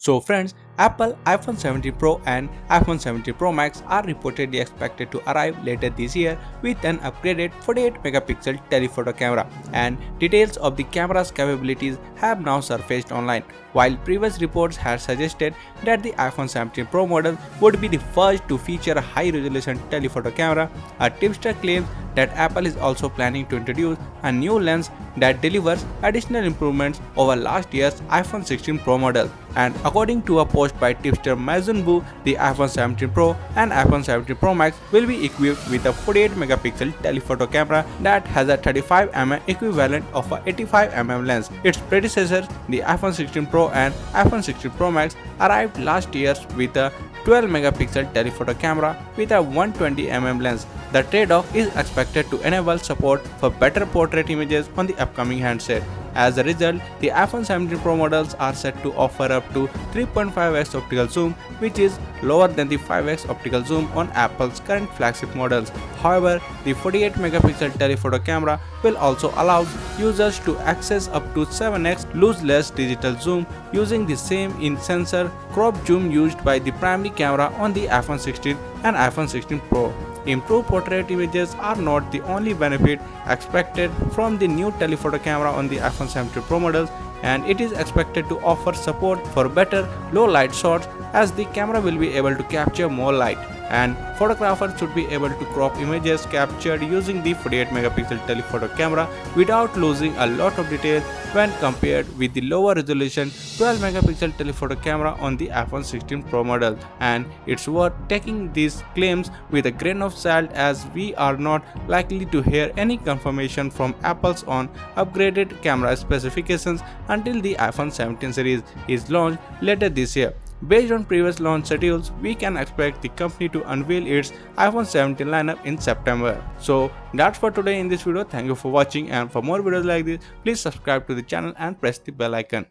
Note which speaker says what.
Speaker 1: So friends, Apple iPhone 17 Pro and iPhone 17 Pro Max are reportedly expected to arrive later this year with an upgraded 48 megapixel telephoto camera, and details of the camera's capabilities have now surfaced online. While previous reports had suggested that the iPhone 17 Pro model would be the first to feature a high-resolution telephoto camera, a tipster claims that Apple is also planning to introduce a new lens that delivers additional improvements over last year's iPhone 16 Pro model. And according to a post by tipster Mazunbu, the iPhone 17 Pro and iPhone 17 Pro Max will be equipped with a 48 megapixel telephoto camera that has a 35mm equivalent of a 85mm lens. Its predecessors, the iPhone 16 Pro and iPhone 16 Pro Max, arrived last year with a 12 megapixel telephoto camera with a 120mm lens. The trade-off is expected to enable support for better portrait images on the upcoming handset. As a result, the iPhone 17 Pro models are set to offer up to 3.5x optical zoom, which is lower than the 5x optical zoom on Apple's current flagship models. However, the 48 megapixel telephoto camera will also allow users to access up to 7x lossless digital zoom using the same in-sensor crop zoom used by the primary camera on the iPhone 16 and iPhone 16 Pro. Improved portrait images are not the only benefit expected from the new telephoto camera on the iPhone 17 Pro models, and it is expected to offer support for better low light shots as the camera will be able to capture more light, and photographers should be able to crop images captured using the 48 megapixel telephoto camera without losing a lot of detail when compared with the lower resolution 12 megapixel telephoto camera on the iPhone 16 Pro model. And it's worth taking these claims with a grain of salt, as we are not likely to hear any confirmation from Apple's on upgraded camera specifications until the iPhone 17 series is launched later this year. Based on previous launch schedules, we can expect the company to unveil its iPhone 17 lineup in September. So that's for today in this video. Thank you for watching, and for more videos like this, please subscribe to the channel and press the bell icon.